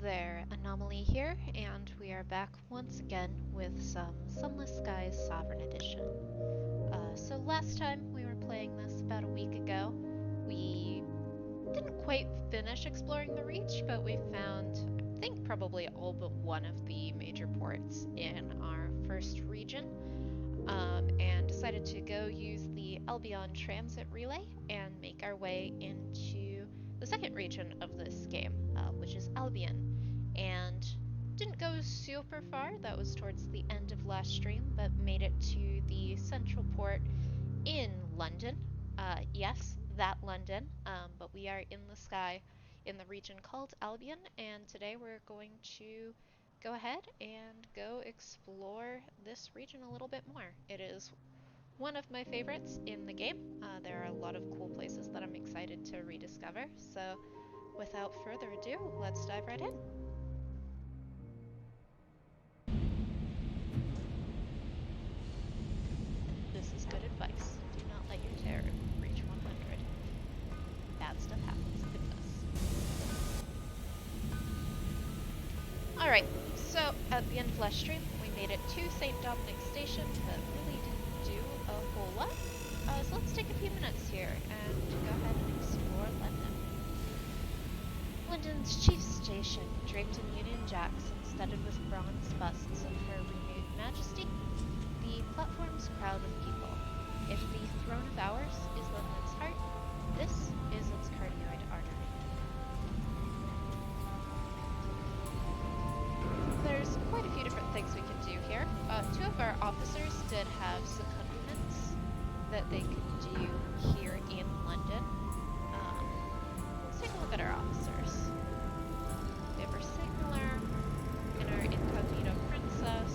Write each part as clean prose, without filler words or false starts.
there, Anomaly here, and we are back once again with some Sunless Skies Sovereign Edition. So last time we were playing this about a week ago, we didn't quite finish exploring the Reach, but we found, I think, probably all but one of the major ports in our first region, and decided to go use the Albion Transit Relay and make our way into the second region of this game, which is Albion. And didn't go super far, that was towards the end of last stream, but made it to the central port in London. Yes, that London, but we are in the sky in the region called Albion, and today we're going to go ahead and go explore this region a little bit more. It is one of my favorites in the game. There are a lot of cool places that I'm excited to rediscover, so without further ado, let's dive right in. This is good advice. Do not let your terror reach 100. Bad stuff happens if it does. Alright, so at the end of last stream, we made it to St. Dominic Station, but really didn't do a whole lot. So let's take a few minutes here and go ahead and explore London. London's chief station, draped in Union Jacks and studded with bronze busts of her renewed majesty, the platform's crowd of people. If the throne of ours is London's heart, this is its cardioid artery. There's quite a few different things we can do here. Two of our officers did have secondments that they could do here in London. Let's take a look at our officers. We have our Signaler and our Incognito Princess.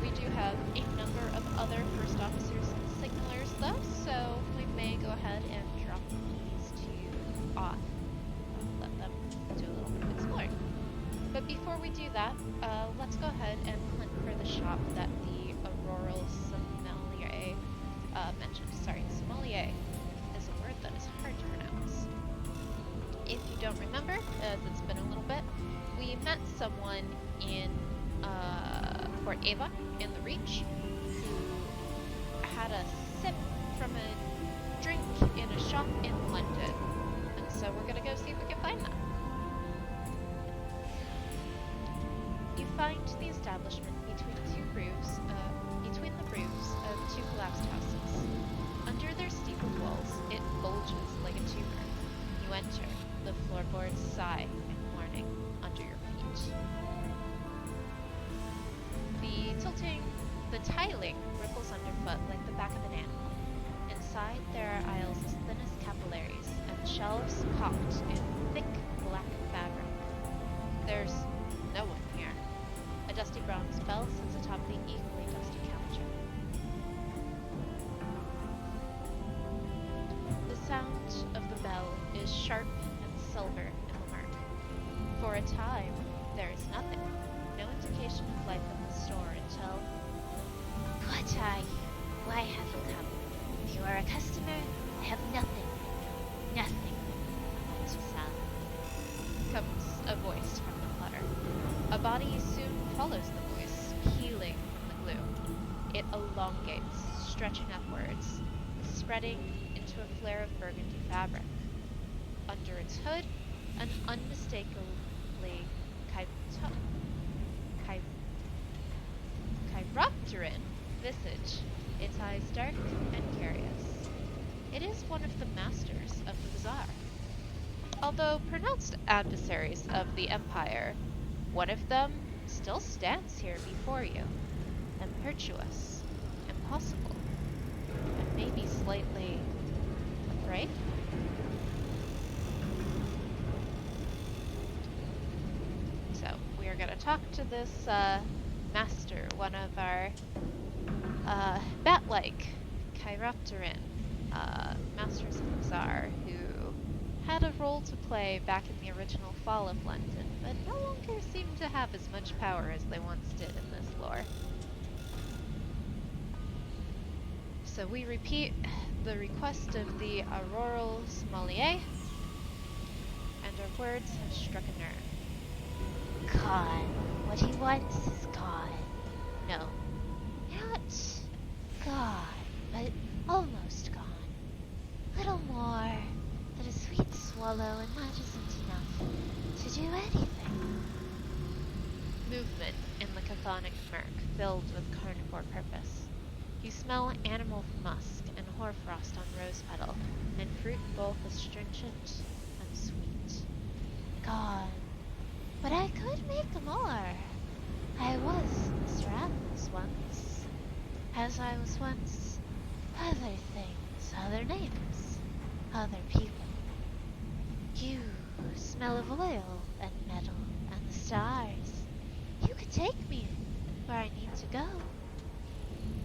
We do have a number of other first officers and signalers though, so we may go ahead and drop these two off. Let them do a little bit of exploring. But before we do that, let's go ahead and hunt for the shop that the Auroral Sommelier mentioned. Sorry, sommelier is a word that is hard to pronounce. If you don't remember, as it's been a little bit, we met someone in Port Avon in the Reach who had a sip from a drink in a shop in London. And so we're gonna go see if we can find that. You find the establishment between the roofs of two collapsed houses. Under their steepled walls, it bulges like a tumor. You enter, the floorboards sigh in mourning under your feet. The tiling ripples underfoot like the back of an animal. Inside, there are aisles as thin as capillaries, and shelves caulked in thick black fabric. There's no one here. A dusty bronze bell sits atop the equally dusty counter. The sound of the bell is sharp and silver in the murk. For a time, there is nothing. No indication of life in the store until... What are you? Why have you come? If you are a customer, I have nothing. Nothing to sell. Comes a voice from the clutter. A body soon follows the voice, peeling from the gloom. It elongates, stretching upwards, spreading into a flare of burgundy fabric. Under its hood, an unmistakably chiropteran visage, its eyes dark and curious. It is one of the masters of the bazaar. Although pronounced adversaries of the Empire, one of them still stands here before you, impetuous, impossible, and maybe slightly afraid? So, we are going to talk to this master, one of our bat-like chiropteran masters of the bazaar, who had a role to play back in the original fall of London, but no longer seem to have as much power as they once did in this lore. So we repeat the request of the Auroral Sommelier, and our words have struck a nerve. gone. What he wants is gone. No, not gone, but almost gone. Little more than a sweet swallow, and that isn't enough to do anything. Movement in the chthonic murk, filled with carnivore purpose. You smell animal musk and hoarfrost on rose petal, and fruit both astringent and sweet. Gone. But I could make more. I was Mr. Apples once. As I was once other things, other names, other people. You smell of oil and metal and the stars. You could take me where I need to go.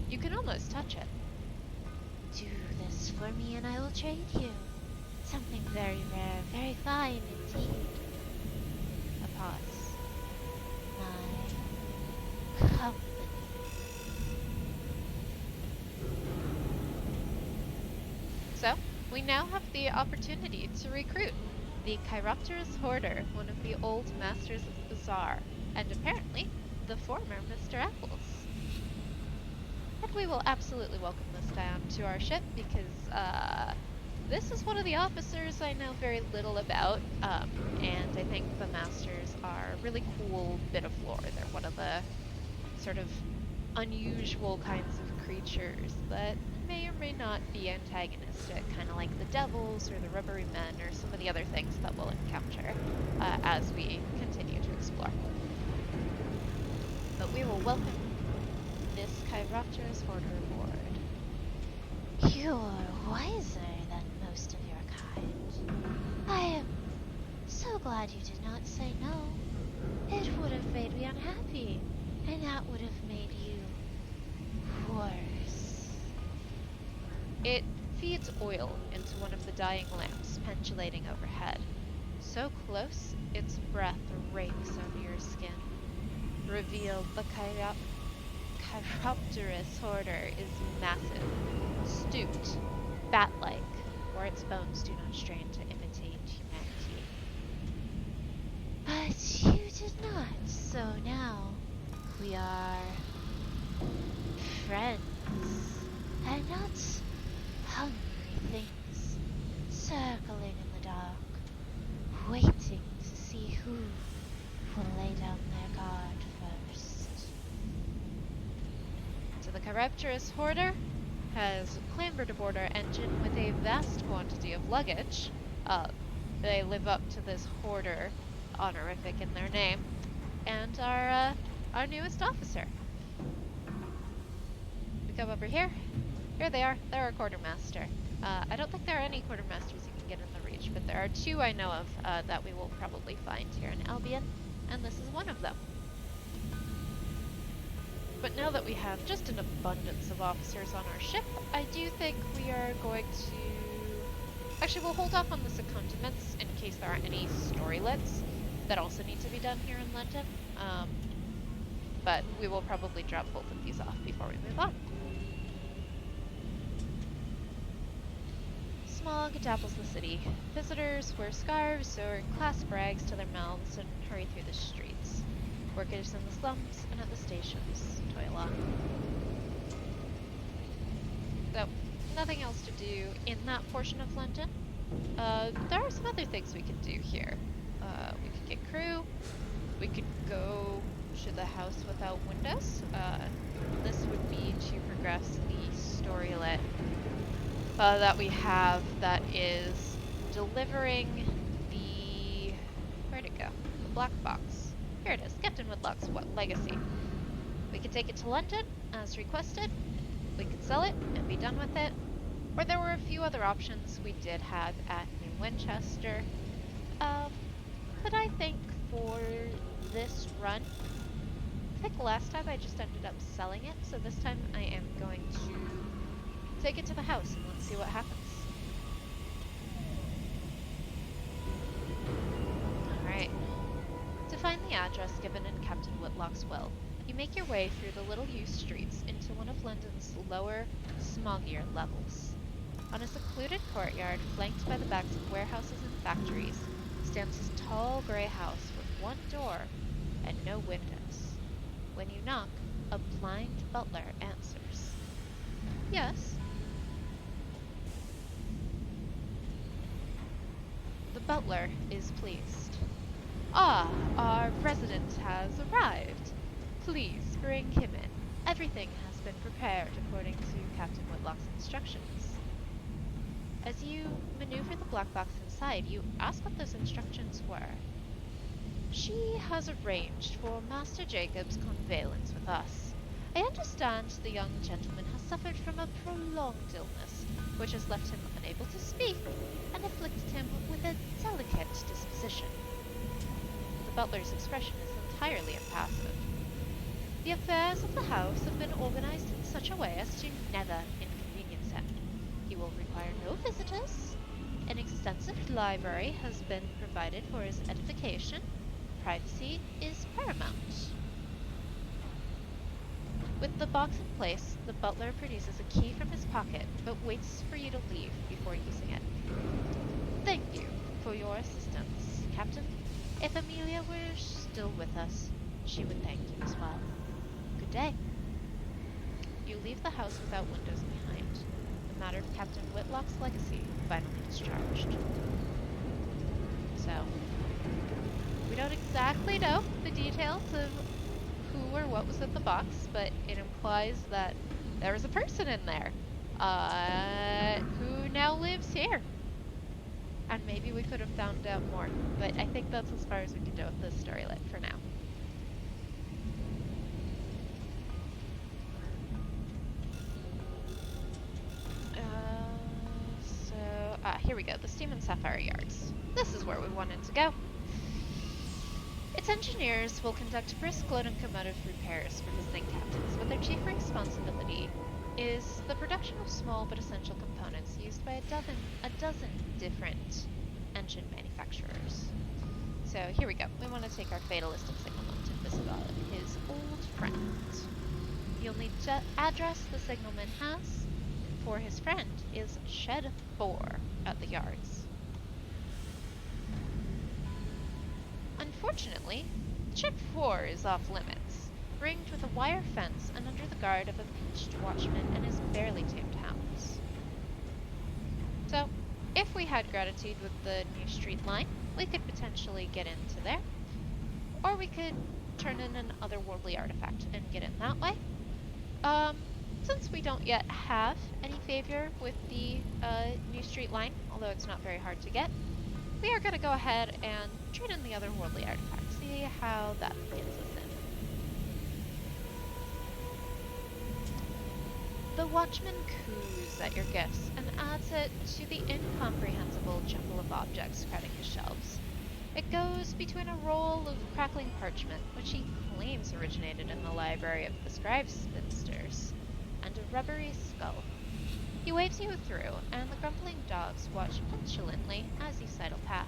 You can almost touch it. Do this for me and I will trade you. Something very rare, very fine indeed. A pause. My company. So, we now have the opportunity to recruit the Chiropterous Hoarder, one of the old masters of the Bazaar, and apparently the former Mr. Apples. And we will absolutely welcome this guy onto our ship because this is one of the officers I know very little about, and I think the masters are a really cool bit of lore. They're one of the sort of unusual kinds of creatures that may or may not be antagonistic, kind of like the devils or the rubbery men or some of the other things that we'll encounter as we continue to explore. But we will welcome this Chiropterous Hoarder aboard. You're wiser than most of your kind. I am so glad you did not say no. It would have made me unhappy, and that would have made you worse. It feeds oil into one of the dying lamps pendulating overhead. So close, its breath rakes over your skin. Revealed, the Chiropterous Hoarder is massive, stooped, bat-like, where its bones do not strain to imitate humanity. But you did not, so now we are friends, and not hungry things circling in the dark, waiting to see who will lay down their guard first. So the Chiropterous Hoarder has clambered aboard our engine with a vast quantity of luggage. They live up to this Hoarder honorific in their name, and our newest officer. We come over here. Here they are. They're our quartermaster. I don't think there are any quartermasters you can get in the Reach, but there are two I know of that we will probably find here in Albion, and this is one of them. But now that we have just an abundance of officers on our ship, I do think we are going to... Actually, we'll hold off on the accoutrements in case there are any storylets that also need to be done here in London. But we will probably drop both of these off before we move on. Smog dapples the city. Visitors wear scarves or clasp rags to their mouths and hurry through the streets. Workers in the slums and at the stations toil on. So, nothing else to do in that portion of London. There are some other things we could do here. We could get crew. We could go to the house without windows. This would be to progress the storylet that we have that is delivering the... Where'd it go? The black box. Here it is, Captain Woodlock's legacy. We could take it to London, as requested. We could sell it and be done with it. Or there were a few other options we did have at New Winchester. But I think for this run, I think last time I just ended up selling it, so this time I am going to take it to the house and let's see what happens. Alright. To find the address given in Captain Whitlock's will, you make your way through the little-used streets into one of London's lower, smoggier levels. On a secluded courtyard flanked by the backs of warehouses and factories stands his tall grey house with one door and no windows. When you knock, a blind butler answers. Yes? The butler is pleased. Ah, our resident has arrived. Please bring him in. Everything has been prepared according to Captain Whitlock's instructions. As you maneuver the black box inside, you ask what those instructions were. She has arranged for Master Jacob's conveyance with us. I understand the young gentleman has suffered from a prolonged illness, which has left him unable to speak and afflicted him with a delicate disposition. The butler's expression is entirely impassive. The affairs of the house have been organized in such a way as to never inconvenience him. He will require no visitors. An extensive library has been provided for his edification. Privacy is paramount. With the box in place, the butler produces a key from his pocket, but waits for you to leave before using it. Thank you for your assistance, Captain. If Amelia were still with us, she would thank you as well. Good day. You leave the house without windows behind. The matter of Captain Whitlock's legacy finally discharged. So, we don't exactly know the details of who or what was in the box, but it implies that there was a person in there who now lives here. And maybe we could have found out more, but I think that's as far as we can go with this storyline for now. Here we go, the Steam and Sapphire yards. This is where we wanted to go. Its engineers will conduct brisk locomotive repairs for visiting captains, but their chief responsibility is the production of small but essential components used by a dozen different engine manufacturers. So here we go. We want to take our fatalistic signalman to visit his old friend. You'll need to address the signalman has for his friend is Shed 4 at the yards. Unfortunately, Shed 4 is off limits, ringed with a wire fence and under the guard of a pinched watchman and his barely tamed hounds. So, if we had gratitude with the new street line, we could potentially get into there, or we could turn in an otherworldly artifact and get in that way. Since we don't yet have any favor with the new street line, although it's not very hard to get, we are going to go ahead and trade in the otherworldly artifact, see how that gets us in. The watchman coos at your gifts and adds it to the incomprehensible jumble of objects crowding his shelves. It goes between a roll of crackling parchment, which he claims originated in the library of the scribe spinsters, and a rubbery skull. He waves you through, and the grumbling dogs watch petulantly as you sidle past.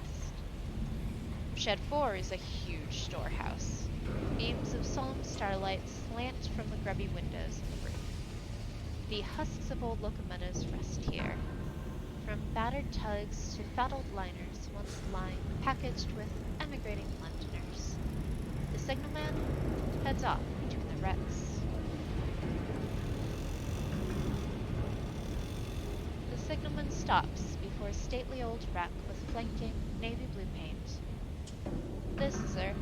Shed 4 is a huge storehouse. Beams of solemn starlight slant from the grubby windows of the roof. The husks of old locomotives rest here, from battered tugs to fat-old liners once lying packaged with emigrating Londoners. The signalman heads off between the wrecks. The signalman stops before a stately old wreck with flanking navy blue paint. This, sir.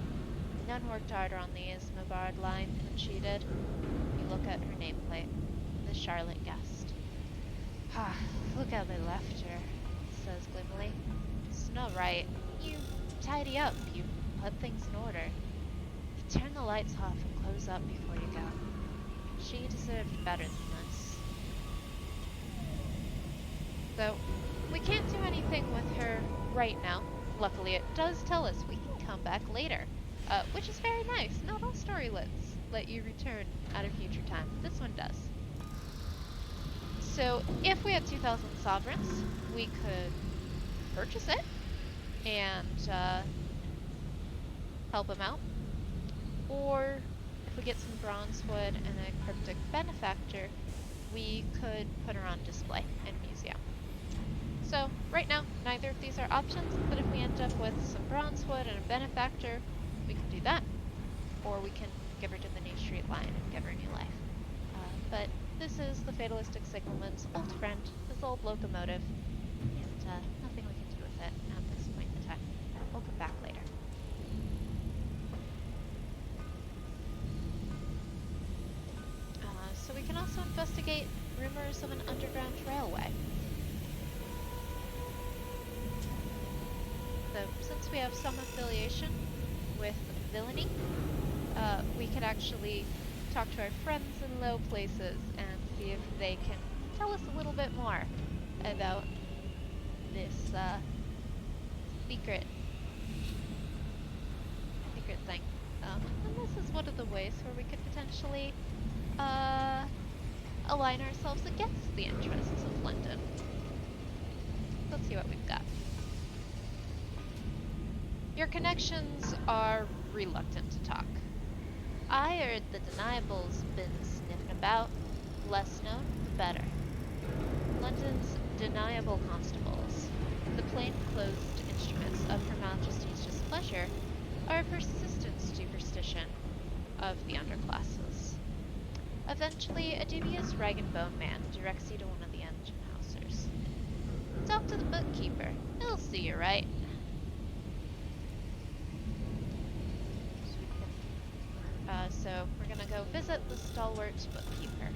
None worked harder on the Ismabard line than she did. You look at her nameplate. The Charlotte guest. Ah, look how they left her, says gloomily. It's not right. You tidy up. You put things in order. You turn the lights off and close up before you go. She deserved better than this. So, we can't do anything with her right now. Luckily, it does tell us we can come back later, which is very nice. Not all storylets let you return at a future time. This one does. So, if we had 2,000 sovereigns, we could purchase it and help him out. Or, if we get some bronze wood and a cryptic benefactor, we could put her on display in a museum. So, right now, neither of these are options, but if we end up with some bronze wood and a benefactor, we can do that. or we can give her to the new street line and give her a new life. But this is the fatalistic signalman's old friend, his old locomotive, and nothing we can do with it at this point in time. We'll come back later. So we can also investigate rumors of an underground railway. So since we have some affiliation with villainy, we could actually talk to our friends in low places and see if they can tell us a little bit more about this secret thing. And this is one of the ways where we could potentially align ourselves against the interests of London. Let's see what we've got. Your connections are reluctant to talk. I heard the Deniable's been sniffing about. Less known, the better. London's Deniable Constables, the plainclothes instruments of Her Majesty's displeasure, are a persistent superstition of the underclasses. Eventually, a dubious rag-and-bone man directs you to one of the engine housers. Talk to the bookkeeper. He'll see you right. So we're gonna go visit the stalwart bookkeeper.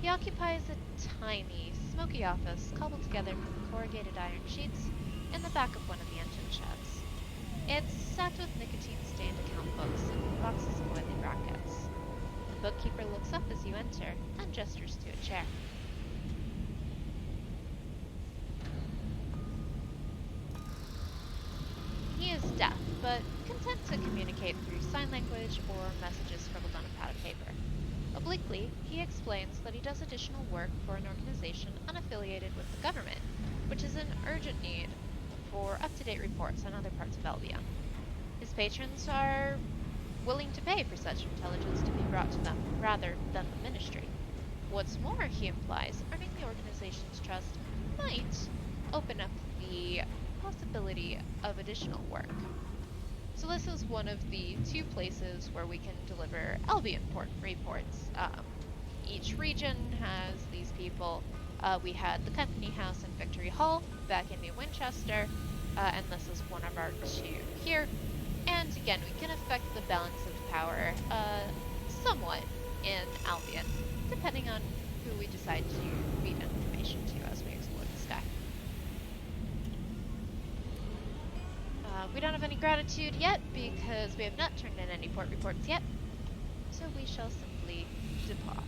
He occupies a tiny, smoky office cobbled together from corrugated iron sheets in the back of one of the engine sheds. It's stacked with nicotine-stained account books and boxes of oily brackets. The bookkeeper looks up as you enter and gestures to a chair. He is deaf, but content to communicate through sign language or messages scribbled on a pad of paper. Obliquely, he explains that he does additional work for an organization unaffiliated with the government, which is in urgent need for up-to-date reports on other parts of Albion. His patrons are willing to pay for such intelligence to be brought to them, rather than the ministry. What's more, he implies, earning the organization's trust might open up the possibility of additional work. So this is one of the two places where we can deliver Albion reports. Each region has these people. We had the company house in Victory Hall back in New Winchester, and this is one of our two here. And again, we can affect the balance of power somewhat in Albion, depending on who we decide to feed information to as we explore the sky. We don't have any gratitude yet because we have not turned in any port reports yet, so we shall simply depart.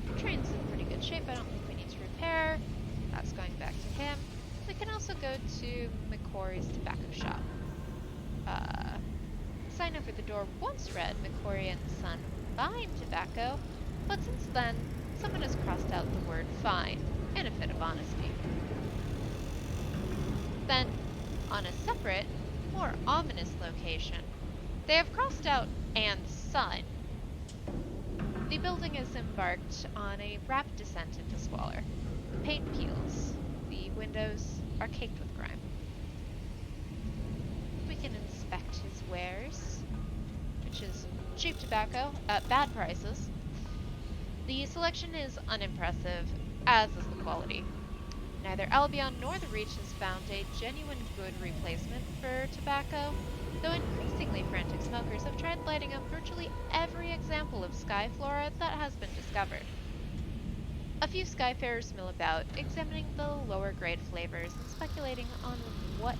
The train's in pretty good shape. I don't think we need to repair. That's going back to him. We can also go to McCorys Tobacco Shop. Sign over the door once read McCory and Son Fine Tobacco, but since then, someone has crossed out the word fine in a fit of honesty. Then, on a separate, more ominous location, they have crossed out and Son. The building is embarked on a rapid descent into squalor. The paint peels. The windows are caked with grime. We can inspect his wares, which is cheap tobacco at bad prices. The selection is unimpressive, as is the quality. Neither Albion nor the Reach has found a genuine good replacement for tobacco, though increasingly frantic smokers have tried lighting up virtually every example of sky flora that has been discovered. A few skyfarers mill about, examining the lower grade flavors and speculating on what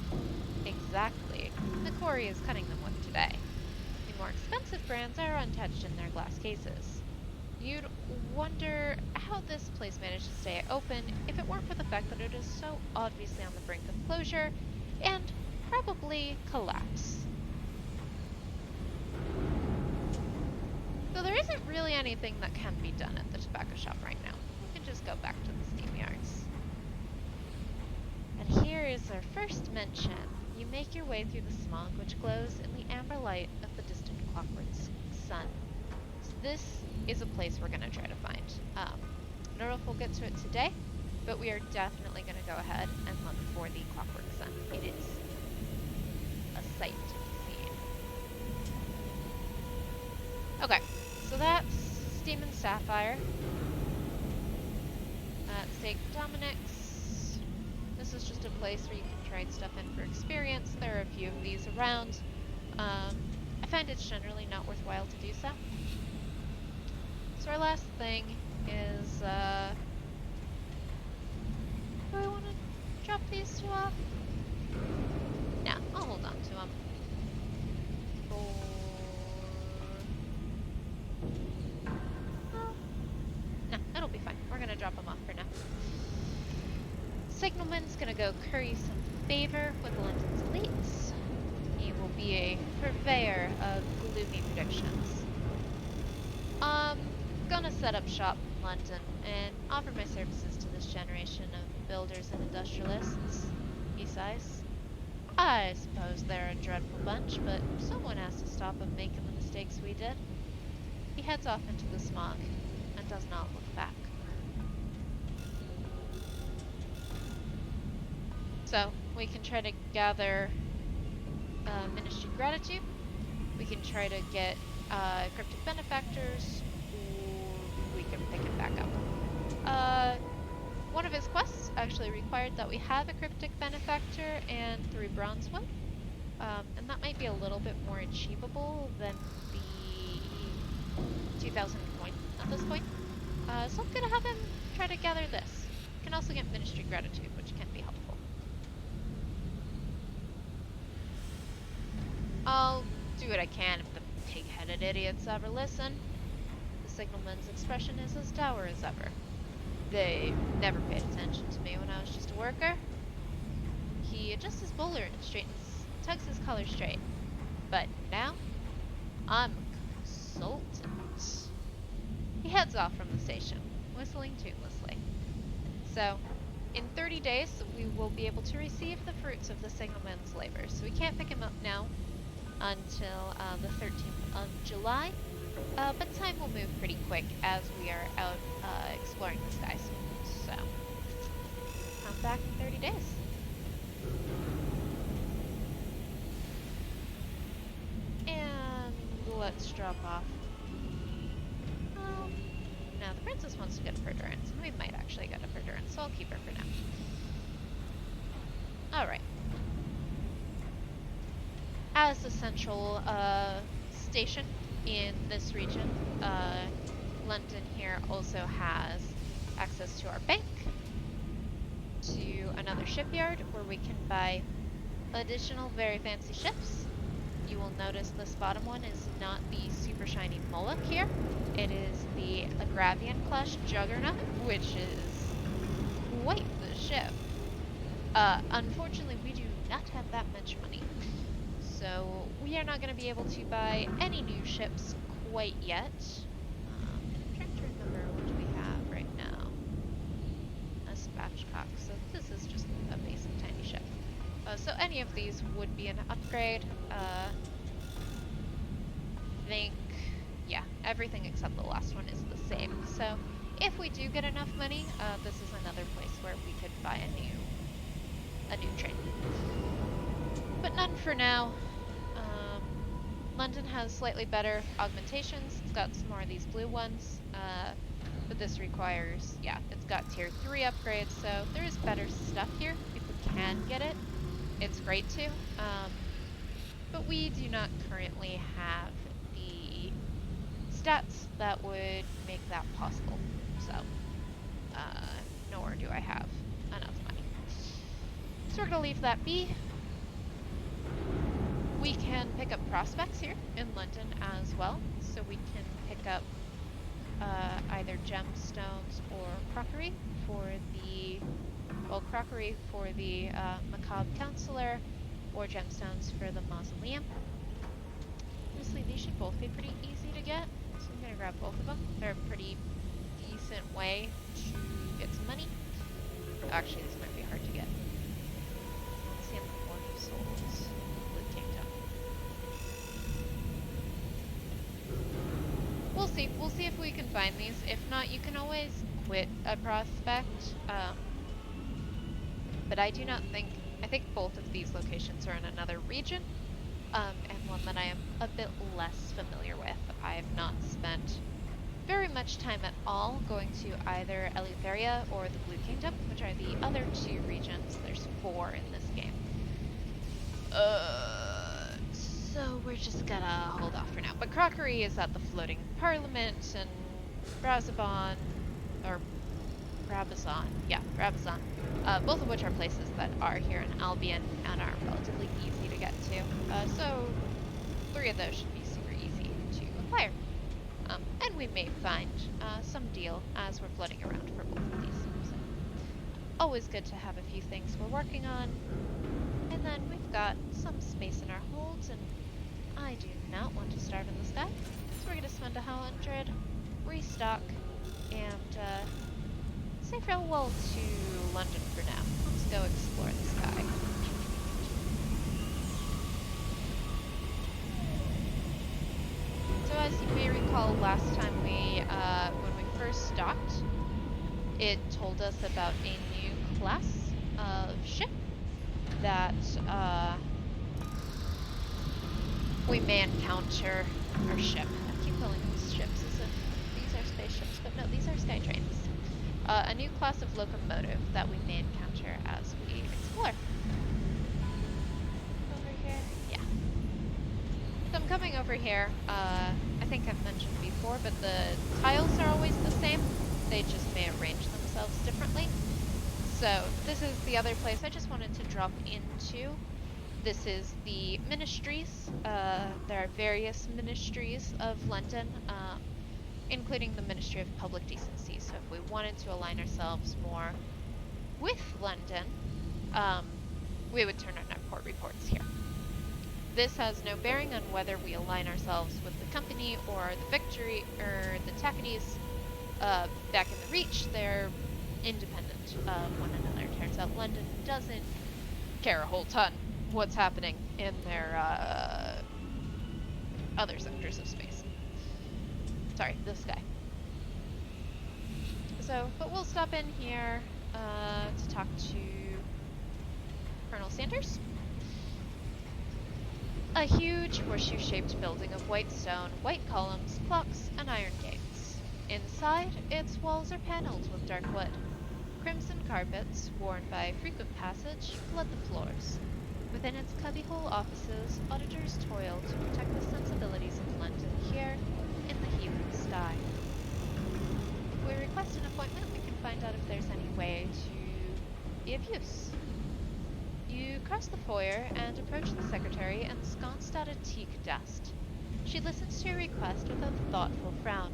exactly McCory is cutting them with today. The more expensive brands are untouched in their glass cases. You'd wonder how this place managed to stay open if it weren't for the fact that it is so obviously on the brink of closure and probably collapse. So there isn't really anything that can be done at the tobacco shop right now. We can just go back to the steam yards. And here is our first mention. You make your way through the smog which glows in the amber light of the distant Clockwork Sun. So this is a place we're going to try to find. I don't know if we'll get to it today, but we are definitely going to go ahead and look for the Clockwork Sun. It is a sight to be seen. Okay, so that's Steam and Sapphire. Let's take Dominic's. This is just a place where you can trade stuff in for experience. There are a few of these around. I find it's generally not worthwhile to do so. So our last thing is, do I want to drop these two off? Nah, I'll hold on to them. Well, nah, it'll be fine. We're gonna drop them off for now. Signalman's gonna go curry some favor with London's elites. He will be a purveyor of gloomy predictions. Gonna set up shop in London and offer my services to this generation of builders and industrialists, he sighs. I suppose they're a dreadful bunch, but someone has to stop them making the mistakes we did. He heads off into the smog and does not look back. So, we can try to gather ministry gratitude. We can try to get cryptic benefactors, or we can pick it back up. One of his quests actually required that we have a cryptic benefactor and 3 bronze wood, and that might be a little bit more achievable than the 2,000 coin at this point. So I'm gonna have him try to gather this. You can also get ministry gratitude, which can be helpful. I'll do what I can if the pig-headed idiots ever listen. The signalman's expression is as dour as ever. They never paid attention to me when I was just a worker. He adjusts his bowler and tugs his collar straight. But now, I'm a consultant. He heads off from the station, whistling tunelessly. So, in 30 days, we will be able to receive the fruits of the signalman's labor. So we can't pick him up now until the 13th of July. But time will move pretty quick as we are out exploring the skies. So, come back in 30 days. And let's drop off. No, the princess wants to get a Perdurance, and we might actually get a Perdurance, so I'll keep her for now. Alright. As the central station in this region, London here also has access to our bank, to another shipyard where we can buy additional very fancy ships. You will notice this bottom one is not the super shiny Moloch here. It is the Agravian class Juggernaut, which is quite the ship. Unfortunately, we do not have that much money. So we are not going to be able to buy any new ships quite yet. I'm trying to remember what we have right now. A spatchcock, so this is just a basic tiny ship. So any of these would be an upgrade. I think, yeah, everything except the last one is the same. So if we do get enough money, this is another place where we could buy a new train. But none for now. London has slightly better augmentations. It's got some more of these blue ones. But this requires, yeah, it's got tier 3 upgrades, so there is better stuff here. If we can get it, it's great too. But we do not currently have the stats that would make that possible. So, nor do I have enough money. So we're going to leave that be. We can pick up prospects here in London as well. So we can pick up either gemstones or crockery for the, well, crockery for the macabre counselor, or gemstones for the mausoleum. Honestly, these should both be pretty easy to get, so I'm gonna grab both of them. They're a pretty decent way to get some money. Actually, this might be hard to get. Let's see, I'm the Forge of Souls. Blue Kingdom. We'll see if we can find these. If not, you can always quit a prospect. but I do not think, I think both of these locations are in another region, and one that I am a bit less familiar with. I have not spent very much time at all going to either Eleutheria or the Blue Kingdom, which are the other two regions. There's 4 in this game. So we're just gonna hold off for now. But Crockery is at the Floating Parliament, and Brabazon, or Brabazon, yeah, Brabazon, both of which are places that are here in Albion and are relatively easy to get to. So 3 of those should be super easy to acquire. And we may find some deal as we're floating around for both of these. So always good to have a few things we're working on. And then we've got some space in our holds, and I do not want to starve in the sky. So we're going to spend 100, restock, and say farewell to London for now. Let's go explore the sky. So as you may recall, last time when we first stocked, it told us about a new class of ship that we may encounter, or ship. I keep calling these ships as if these are spaceships, but no, these are sky trains. A new class of locomotive that we may encounter as we explore. Over here? Yeah. So I'm coming over here. I think I've mentioned before, but the tiles are always the same. They just may arrange themselves differently. So this is the other place I just wanted to drop into. This is the ministries. There are various ministries of London, including the Ministry of Public Decency. So if we wanted to align ourselves more with London, we would turn on our port reports here. This has no bearing on whether we align ourselves with the company or the Victory or the Tackities. Back in the Reach, they're independent of one another. Turns out London doesn't care a whole ton what's happening in their other sectors of space. Sorry, the sky. So, but we'll stop in here to talk to Colonel Sanders. A huge horseshoe-shaped building of white stone, white columns, clocks, and iron gates. Inside, its walls are paneled with dark wood. Crimson carpets, worn by frequent passage, flood the floors. Within its cubbyhole offices, auditors toil to protect the sensibilities of London here in the heathen sky. If we request an appointment, we can find out if there's any way to be of use. You cross the foyer and approach the secretary ensconced at a teak desk. She listens to your request with a thoughtful frown.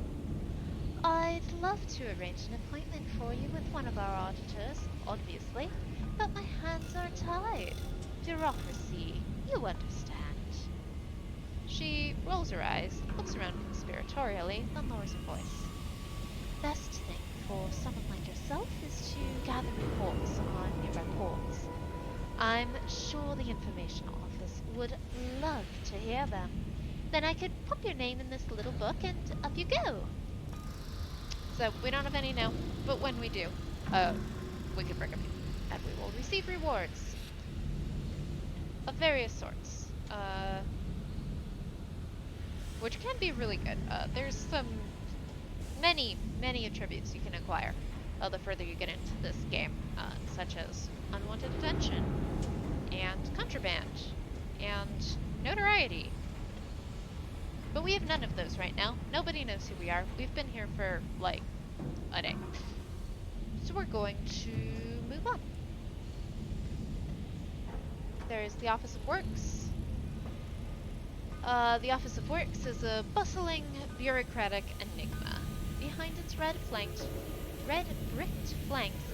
I'd love to arrange an appointment for you with one of our auditors, obviously, but my hands are tied. Bureaucracy, you understand. She rolls her eyes, looks around conspiratorially, then lowers her voice. Best thing for someone like yourself is to gather reports on your reports. I'm sure the information office would love to hear them. Then I could pop your name in this little book and up you go. So, we don't have any now, but when we do, we can bring them in, and we will receive rewards of various sorts, which can be really good. There's some many attributes you can acquire the further you get into this game, such as unwanted attention, and contraband, and notoriety. But we have none of those right now. Nobody knows who we are. We've been here for, like, a day. So we're going to move on. There's the Office of Works. The Office of Works is a bustling, bureaucratic enigma. Behind its red-bricked flanks,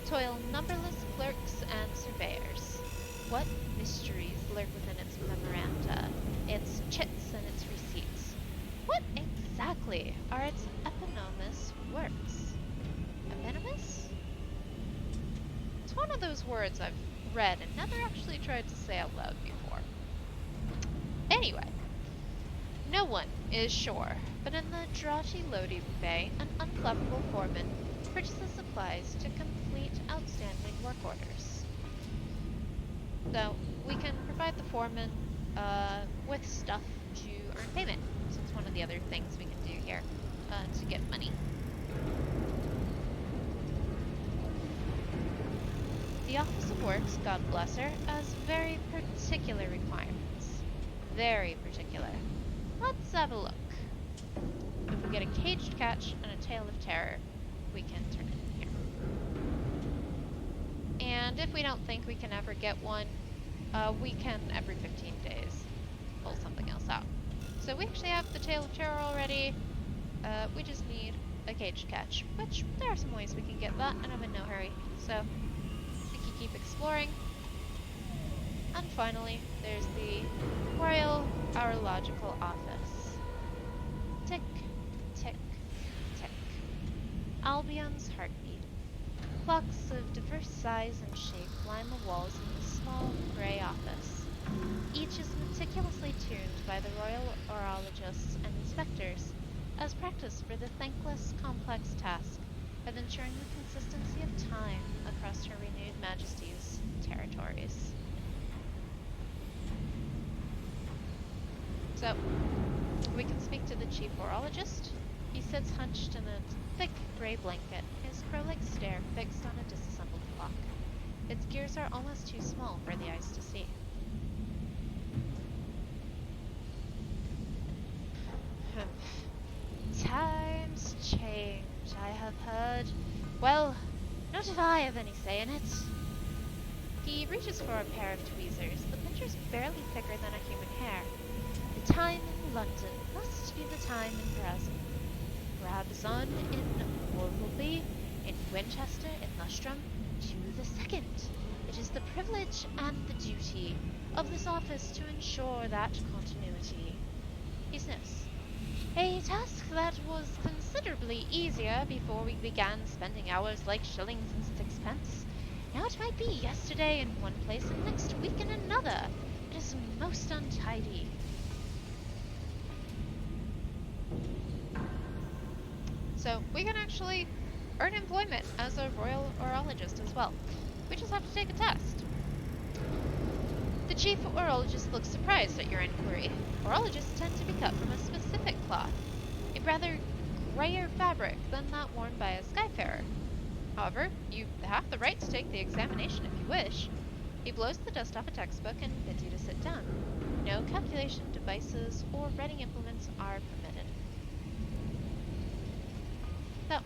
toil numberless clerks and surveyors. What mysteries lurk within its memoranda, its chits and its receipts? What exactly are its eponymous works? Eponymous? It's one of those words I've read and never actually tried to say out loud before. Anyway, no one is sure, but in the draughty loading bay, an unflappable foreman purchases supplies to complete outstanding work orders. So, we can provide the foreman with stuff to earn payment. So it's one of the other things we can do here to get money. The Office of Works, God bless her, has very particular requirements. Very particular. Let's have a look. If we get a caged catch and a tale of terror, we can turn it in here. And if we don't think we can ever get one, we can every 15 days pull something else out. So we actually have the tale of terror already. We just need a caged catch, which there are some ways we can get that, and I'm in no hurry. So we can keep exploring. And finally, there's the Royal Horological Office. Tick, tick, tick. Albion's heartbeat. Clocks of diverse size and shape line the walls of the small grey office. Each is meticulously tuned by the royal horologists and inspectors as practice for the thankless, complex task of ensuring the consistency of time across Her Renewed Majesty's territories. So, we can speak to the chief horologist. He sits hunched in a thick gray blanket, his crow-like stare fixed on a disassembled clock. Its gears are almost too small for the eyes to see. Times change, I have heard. Well, not if I have any say in it. He reaches for a pair of tweezers, the pincher's barely thicker than a human hair. The time in London must be the time in Brazil. Brabazon in Wolseley, in Winchester, in Lustrum, to the second. It is the privilege and the duty of this office to ensure that continuity. He sniffs. A task that was considerably easier before we began spending hours like shillings and sixpence. Now it might be yesterday in one place and next week in another. It is most untidy. So we can actually earn employment as a royal horologist as well. We just have to take a test. The chief horologist looks surprised at your inquiry. Horologists tend to be cut from a specific cloth, a rather grayer fabric than that worn by a skyfarer. However, you have the right to take the examination if you wish. He blows the dust off a textbook and bids you to sit down. No calculation devices or writing implements are permitted. So,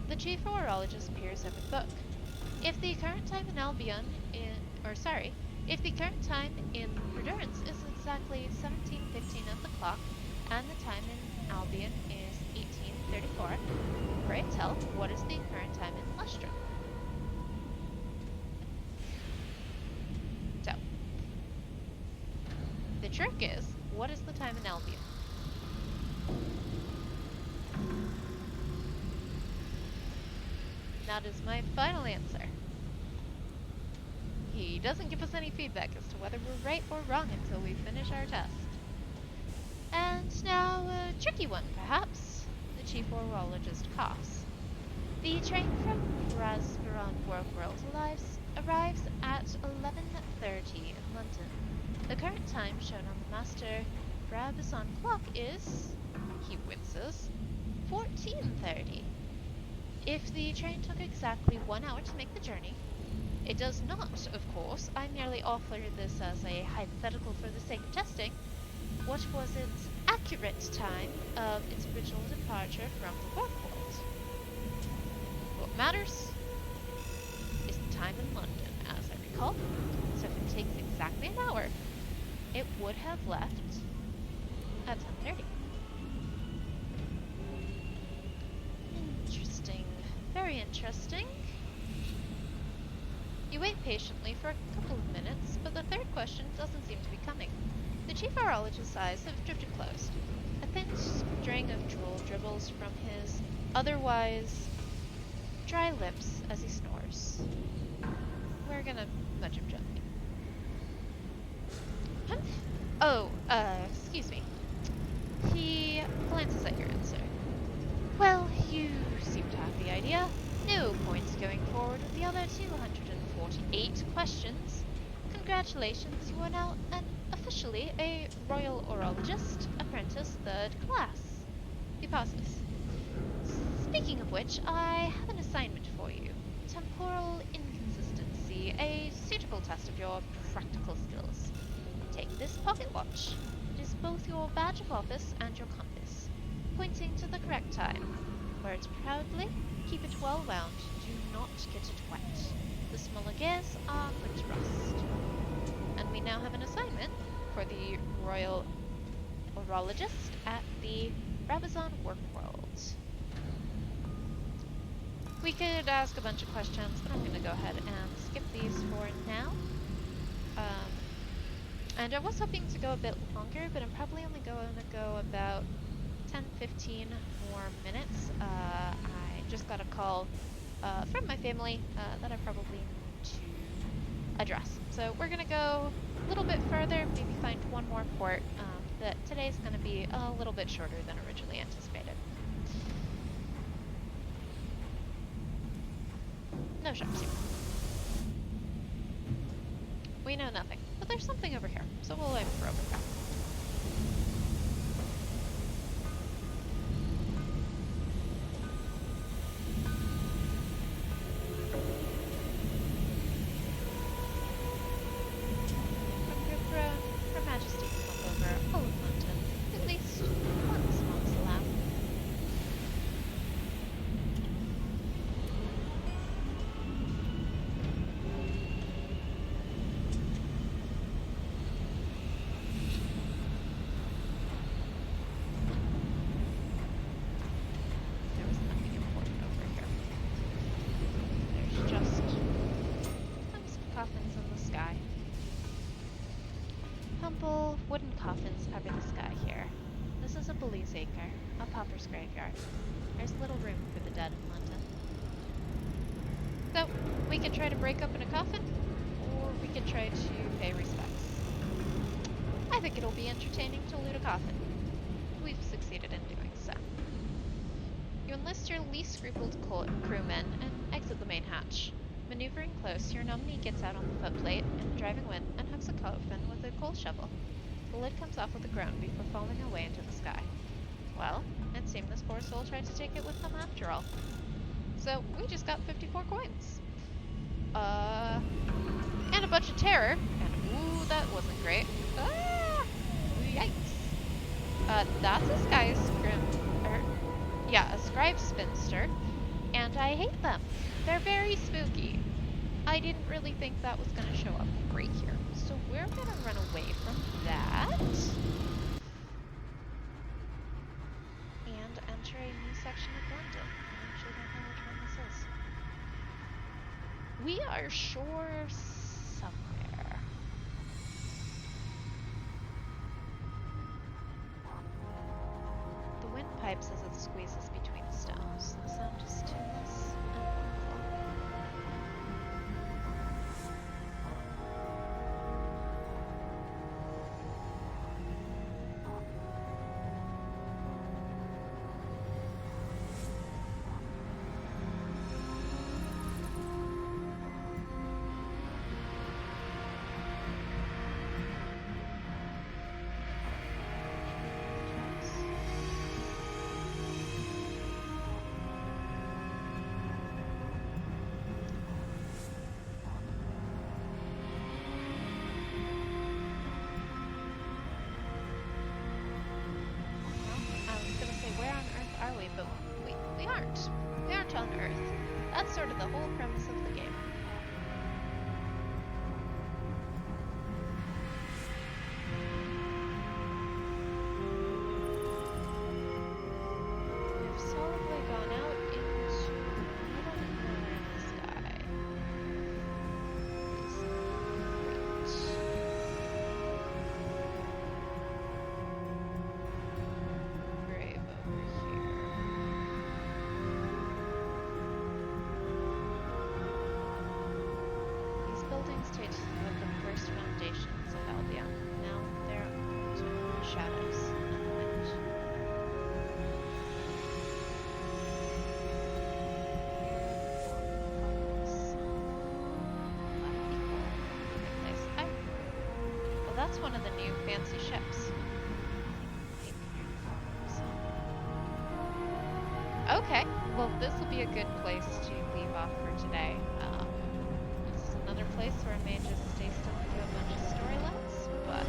the chief horologist peers over the book. If the current time in Albion if the current time in Prudence is exactly 17:15 of the clock, and the time in Albion is 18:34, pray tell, what is the current time in Lustrum? So, the trick is, what is the time in Albion? That is my final answer. He doesn't give us any feedback as to whether we're right or wrong until we finish our test. And now, a tricky one, perhaps. The chief horologist coughs. The train from Rasperon World arrives at 11:30 in London. The current time shown on the master Brabazon clock is, he winces, 14:30. If the train took exactly 1 hour to make the journey, it does not, of course. I merely offer this as a hypothetical for the sake of testing. What was its accurate time of its original departure from the workport? What matters is the time in London, as I recall. So if it takes exactly an hour, it would have left at 10:30. Interesting. Very interesting. You wait patiently for a couple of minutes, but the third question doesn't seem to be coming. The chief horologist's eyes have drifted closed. A thin string of drool dribbles from his otherwise dry lips as he snores. We're gonna nudge him gently. Excuse me. He glances at your answer. Well, you seem to have the idea. No points going forward with the other 248 questions. Congratulations, you are now officially a Royal Orologist, Apprentice 3rd Class. He passes. Speaking of which, I have an assignment for you. Temporal inconsistency, a suitable test of your practical skills. Take this pocket watch. It is both your badge of office and your compass, pointing to the correct time. Wear it proudly, keep it well wound, do not get it wet. The smaller gears are going to rust. And we now have an assignment for the Royal Orologist at the Brabazon Workworld. We could ask a bunch of questions, but I'm going to go ahead and skip these for now. And I was hoping to go a bit longer, but I'm probably only going to go about 10-15 more minutes. I just got a call from my family that I probably need to address. So we're going to go a little bit further, maybe find one more port, but today's going to be a little bit shorter than originally anticipated. No shops here. We know nothing, but there's something over here, so we'll aim for overcraft. Her Majesty can hop over all of London, at least once months allowed. There was nothing important over here. There's just some coffins in the sky. Humble wooden coffins cover the sky here. This is a Belize acre, a pauper's graveyard. There's little room for the dead in London. So, we could try to break open a coffin, or we could try to pay respects. I think it'll be entertaining to loot a coffin. We've succeeded in doing so. You enlist your least scrupled crewmen and exit the main hatch. Maneuvering close, your nominee gets out on the footplate in the driving wind and hooks a coffin with a coal shovel. The lid comes off with a groan before falling away into the sky. Well, it seemed this poor soul tried to take it with them after all. So, we just got 54 coins. And a bunch of terror. And, ooh, that wasn't great. Ah! Yikes. That's a a scribe spinster. And I hate them. They're very spooky. I didn't really think that was going to show up great here. So we're going to run away from that. And enter a new section of London. I actually don't know which one this is. We are sure somewhere. The wind pipes as it squeezes between the stones. The sound is tuneless and mournful. But we aren't. We aren't on Earth. That's sort of the whole premise of the game. We've solidly gone out into the middle corner of the sky. Is great. Grave over here. Buildings dated with the first foundations of Albion. Now they're to shadows and wind. that's one of the new fancy ships. Okay, well this will be a good place to leave off for today. This is another place where I may just stay still and do a bunch of storylines, but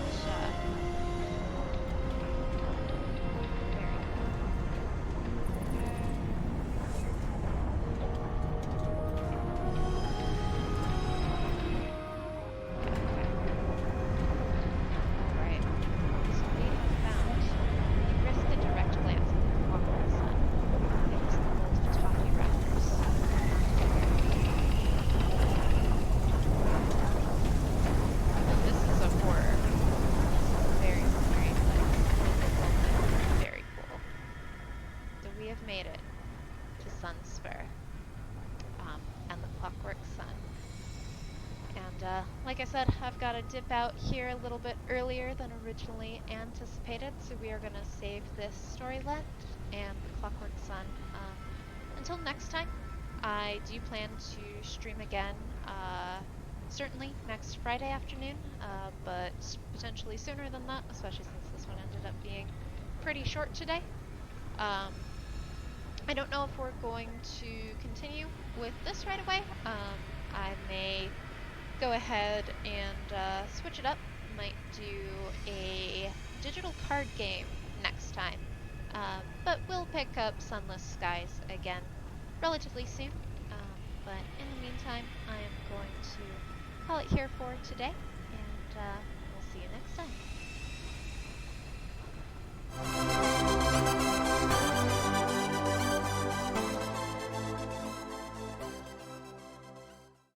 made it to Sunspur and the Clockwork Sun. And like I said, I've got to dip out here a little bit earlier than originally anticipated, so we are going to save this storyline and the Clockwork Sun until next time. I do plan to stream again, certainly next Friday afternoon, but potentially sooner than that, especially since this one ended up being pretty short today. I don't know if we're going to continue with this right away. I may go ahead and switch it up. Might do a digital card game next time. But we'll pick up Sunless Skies again relatively soon. But in the meantime, I am going to call it here for today, and we'll see you next time.